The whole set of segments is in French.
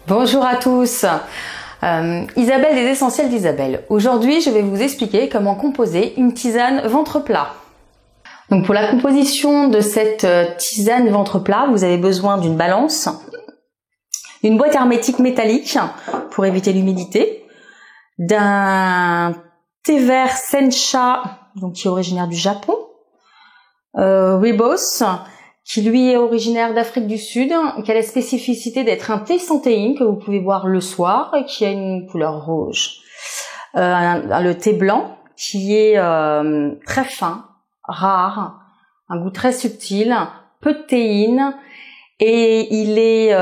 Bonjour à tous, Isabelle des Essentiels d'Isabelle. Aujourd'hui, je vais vous expliquer comment composer une tisane ventre plat. Donc pour la composition de cette tisane ventre plat, vous avez besoin d'une balance, une boîte hermétique métallique pour éviter l'humidité, d'un thé vert sencha, donc qui est originaire du Japon, Rooibos, qui lui est originaire d'Afrique du Sud, qui a la spécificité d'être un thé sans théine que vous pouvez boire le soir et qui a une couleur rouge. Le thé blanc qui est très fin, rare, un goût très subtil, peu de théine et il est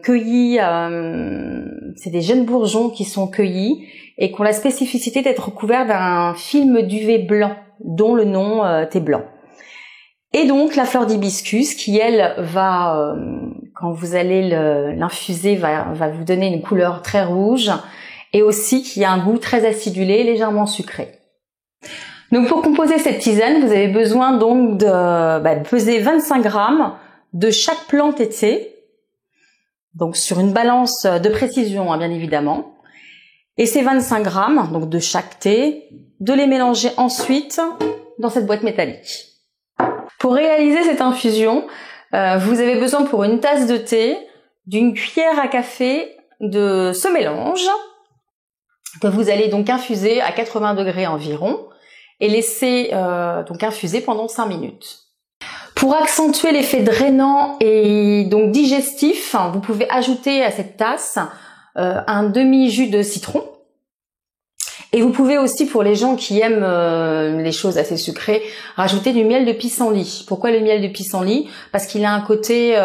cueilli, c'est des jeunes bourgeons qui sont cueillis et qui ont la spécificité d'être couverts d'un film duvet blanc, dont le nom thé blanc. Et donc la fleur d'hibiscus qui, elle, va, quand vous allez l'infuser, va vous donner une couleur très rouge et aussi qui a un goût très acidulé, légèrement sucré. Donc pour composer cette tisane, vous avez besoin donc de peser 25 grammes de chaque plante et thé, donc sur une balance de précision bien évidemment. Et ces 25 grammes donc de chaque thé, de les mélanger ensuite dans cette boîte métallique. Pour réaliser cette infusion, vous avez besoin pour une tasse de thé d'une cuillère à café de ce mélange que vous allez donc infuser à 80 degrés environ et laisser donc infuser pendant 5 minutes. Pour accentuer l'effet drainant et donc digestif, vous pouvez ajouter à cette tasse un demi-jus de citron. Et vous pouvez aussi, pour les gens qui aiment les choses assez sucrées, rajouter du miel de pissenlit. Pourquoi le miel de pissenlit? Parce qu'il a un côté,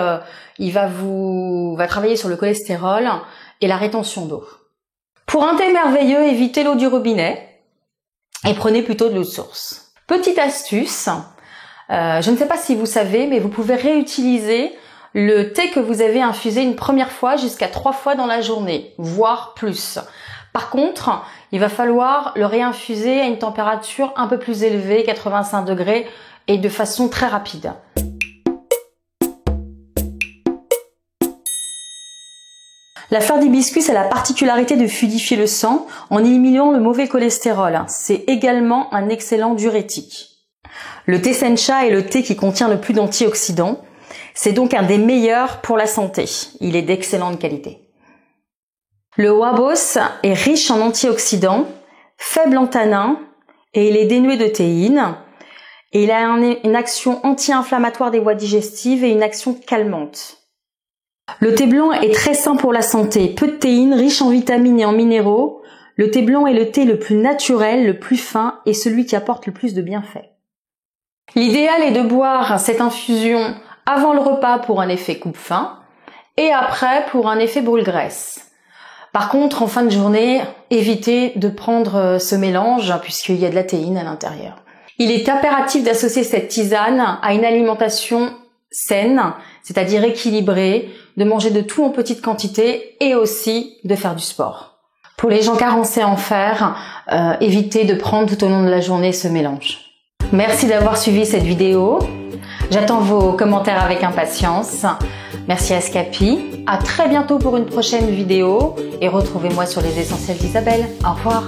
il va travailler sur le cholestérol et la rétention d'eau. Pour un thé merveilleux, évitez l'eau du robinet et prenez plutôt de l'eau de source. Petite astuce, je ne sais pas si vous savez, mais vous pouvez réutiliser le thé que vous avez infusé une première fois jusqu'à 3 fois dans la journée, voire plus. Par contre, il va falloir le réinfuser à une température un peu plus élevée, 85 degrés, et de façon très rapide. La fleur d'hibiscus a la particularité de fluidifier le sang en éliminant le mauvais cholestérol. C'est également un excellent diurétique. Le thé sencha est le thé qui contient le plus d'antioxydants. C'est donc un des meilleurs pour la santé. Il est d'excellente qualité. Le Rooibos est riche en antioxydants, faible en tanins et il est dénué de théine. Et il a une action anti-inflammatoire des voies digestives et une action calmante. Le thé blanc est très sain pour la santé, peu de théine, riche en vitamines et en minéraux. Le thé blanc est le thé le plus naturel, le plus fin et celui qui apporte le plus de bienfaits. L'idéal est de boire cette infusion avant le repas pour un effet coupe-faim et après pour un effet brûle-graisse. Par contre, en fin de journée, évitez de prendre ce mélange puisqu'il y a de la théine à l'intérieur. Il est impératif d'associer cette tisane à une alimentation saine, c'est-à-dire équilibrée, de manger de tout en petite quantité et aussi de faire du sport. Pour les gens carencés en fer, évitez de prendre tout au long de la journée ce mélange. Merci d'avoir suivi cette vidéo. J'attends vos commentaires avec impatience. Merci à Scapi. À très bientôt pour une prochaine vidéo et retrouvez-moi sur les Essentiels d'Isabelle. Au revoir.